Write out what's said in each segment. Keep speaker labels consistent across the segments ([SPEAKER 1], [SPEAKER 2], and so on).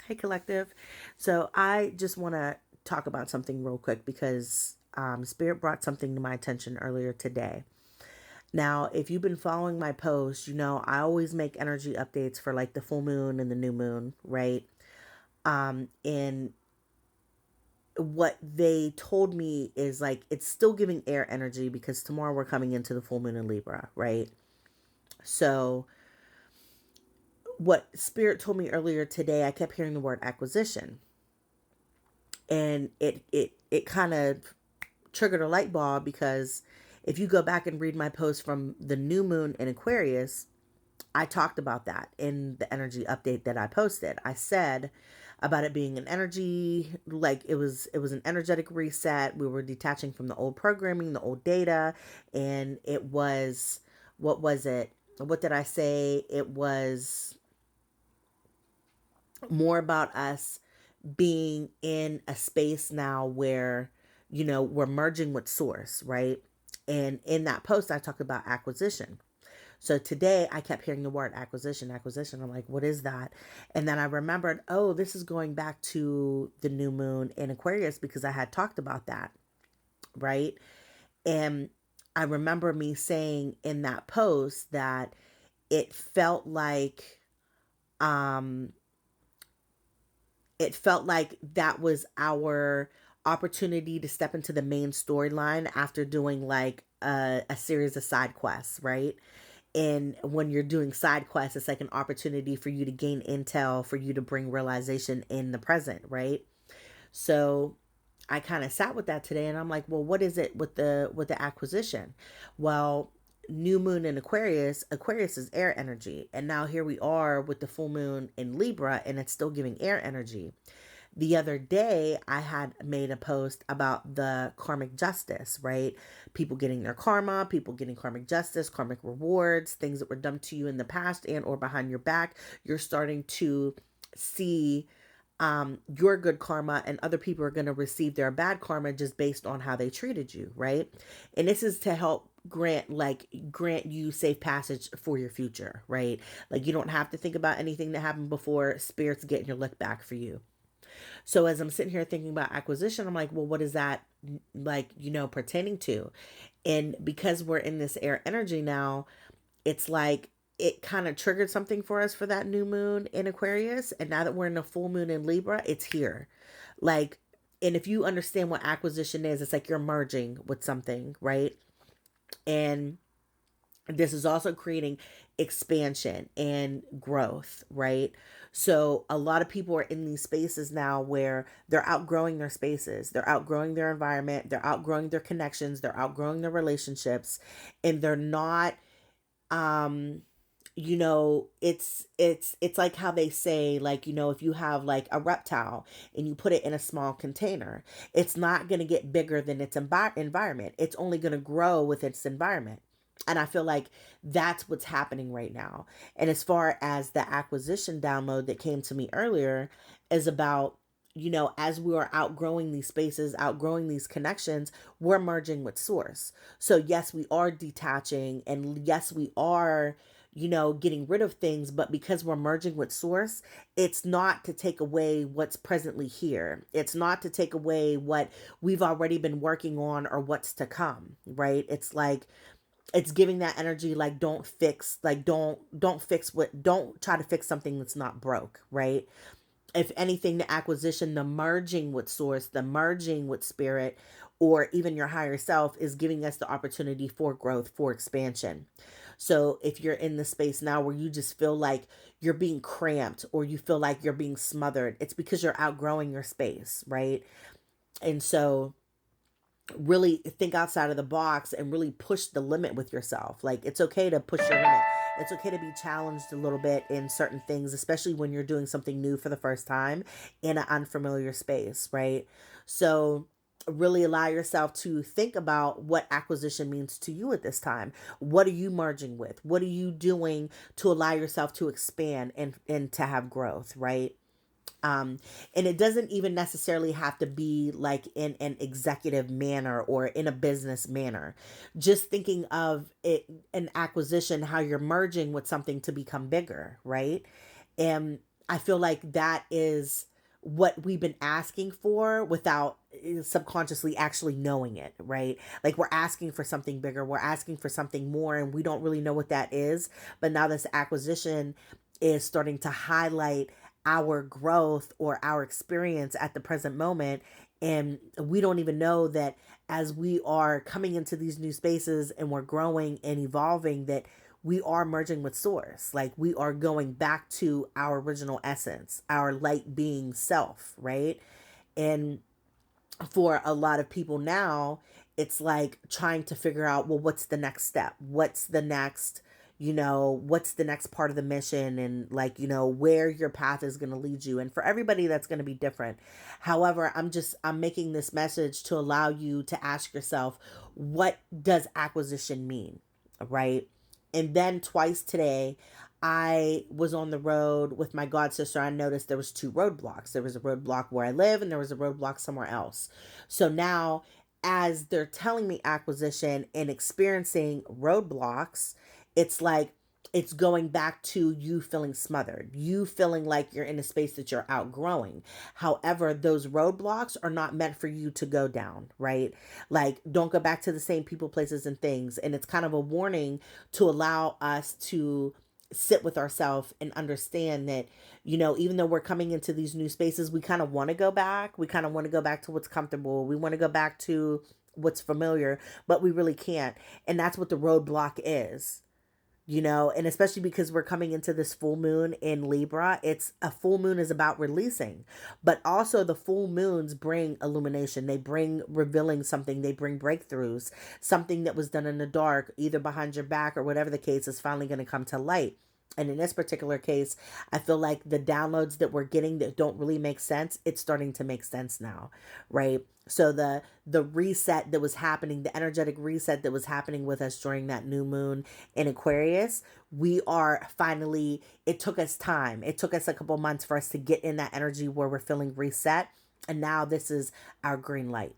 [SPEAKER 1] Hey, collective. So I just want to talk about something real quick because Spirit brought something to my attention earlier today. Now, if you've been following my posts, you know I always make energy updates for like the full moon and the new moon, right? And what they told me is like it's still giving air energy because tomorrow we're coming into the full moon in Libra, right? So what Spirit told me earlier today, I kept hearing the word acquisition, and it kind of triggered a light bulb because if you go back and read my post from the new moon in Aquarius, I talked about that in the energy update that I posted. I said about it being an energy, like it was an energetic reset. We were detaching from the old programming, the old data, and it was, what was it? What did I say? It was more about us being in a space now where, we're merging with source, right? And in that post, I talked about acquisition. So today I kept hearing the word acquisition, acquisition. I'm like, what is that? And then I remembered, oh, this is going back to the new moon in Aquarius because I had talked about that, right? And I remember me saying in that post that it felt like, um, it felt like that was our opportunity to step into the main storyline after doing like a series of side quests, right? And when you're doing side quests, it's like an opportunity for you to gain intel, for you to bring realization in the present, right? So I kind of sat with that today and I'm like, well, what is it with the acquisition? Well, new moon in Aquarius, Aquarius is air energy. And now here we are with the full moon in Libra and it's still giving air energy. The other day, I had made a post about the karmic justice, right? People getting their karma, people getting karmic justice, karmic rewards, things that were done to you in the past and or behind your back. You're starting to see your good karma, and other people are going to receive their bad karma just based on how they treated you, right? And this is to help grant you safe passage for your future, right? Like you don't have to think about anything that happened before. Spirit's getting your lick back for you. So as I'm sitting here thinking about acquisition, I'm like, well, what is that like, pertaining to? And because we're in this air energy now, it's like it kind of triggered something for us for that new moon in Aquarius. And now that we're in a full moon in Libra, it's here. Like, and if you understand what acquisition is, it's like you're merging with something, right? And this is also creating expansion and growth, right? So a lot of people are in these spaces now where they're outgrowing their spaces, they're outgrowing their environment, they're outgrowing their connections, they're outgrowing their relationships, and they're not it's like how they say, like, if you have like a reptile and you put it in a small container, it's not going to get bigger than its environment. It's only going to grow with its environment. And I feel like that's what's happening right now. And as far as the acquisition download that came to me earlier is about, as we are outgrowing these spaces, outgrowing these connections, we're merging with source. So, yes, we are detaching, and yes, we are, getting rid of things, but because we're merging with source, it's not to take away what's presently here. It's not to take away what we've already been working on or what's to come, right? It's like, it's giving that energy, like, don't fix what, don't try to fix something that's not broke, right? If anything, the acquisition, the merging with source, the merging with spirit, or even your higher self is giving us the opportunity for growth, for expansion. So if you're in the space now where you just feel like you're being cramped or you feel like you're being smothered, it's because you're outgrowing your space, right? And so really think outside of the box and really push the limit with yourself. Like, it's okay to push your limit. It's okay to be challenged a little bit in certain things, especially when you're doing something new for the first time in an unfamiliar space, right? So really allow yourself to think about what acquisition means to you at this time. What are you merging with? What are you doing to allow yourself to expand and to have growth, right? Um, and it doesn't even necessarily have to be like in an executive manner or in a business manner. Just thinking of it, an acquisition, how you're merging with something to become bigger, right? And I feel like that is what we've been asking for without subconsciously actually knowing it, right? Like we're asking for something bigger, we're asking for something more, and we don't really know what that is. But now this acquisition is starting to highlight our growth or our experience at the present moment. And we don't even know that as we are coming into these new spaces and we're growing and evolving, that we are merging with source. Like we are going back to our original essence, our light being self, right? And for a lot of people now, it's like trying to figure out, well, what's the next step? What's the next, what's the next part of the mission, and like, where your path is going to lead you. And for everybody, that's going to be different. However, I'm making this message to allow you to ask yourself, what does acquisition mean? Right. And then twice today, I was on the road with my god sister. I noticed there was two roadblocks. There was a roadblock where I live, and there was a roadblock somewhere else. So now, as they're telling me acquisition and experiencing roadblocks, it's like it's going back to you feeling smothered, you feeling like you're in a space that you're outgrowing. However, those roadblocks are not meant for you to go down, right? Like, don't go back to the same people, places, and things. And it's kind of a warning to allow us to sit with ourselves and understand that, even though we're coming into these new spaces, we kind of want to go back. We kind of want to go back to what's comfortable. We want to go back to what's familiar, but we really can't. And that's what the roadblock is. And especially because we're coming into this full moon in Libra. It's a full moon is about releasing, but also the full moons bring illumination. They bring revealing something. They bring breakthroughs. Something that was done in the dark, either behind your back or whatever the case, is finally going to come to light. And in this particular case, I feel like the downloads that we're getting that don't really make sense, it's starting to make sense now, right? So the reset that was happening, the energetic reset that was happening with us during that new moon in Aquarius, we are finally, it took us time. It took us a couple months for us to get in that energy where we're feeling reset. And now this is our green light.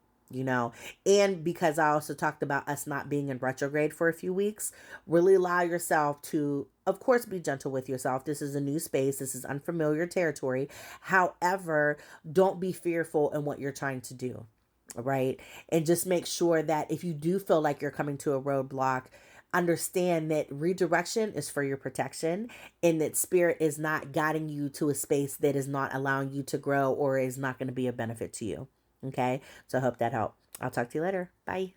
[SPEAKER 1] And because I also talked about us not being in retrograde for a few weeks, really allow yourself to, of course, be gentle with yourself. This is a new space. This is unfamiliar territory. However, don't be fearful in what you're trying to do, right? And just make sure that if you do feel like you're coming to a roadblock, understand that redirection is for your protection, and that spirit is not guiding you to a space that is not allowing you to grow or is not going to be a benefit to you. Okay. So I hope that helped. I'll talk to you later. Bye.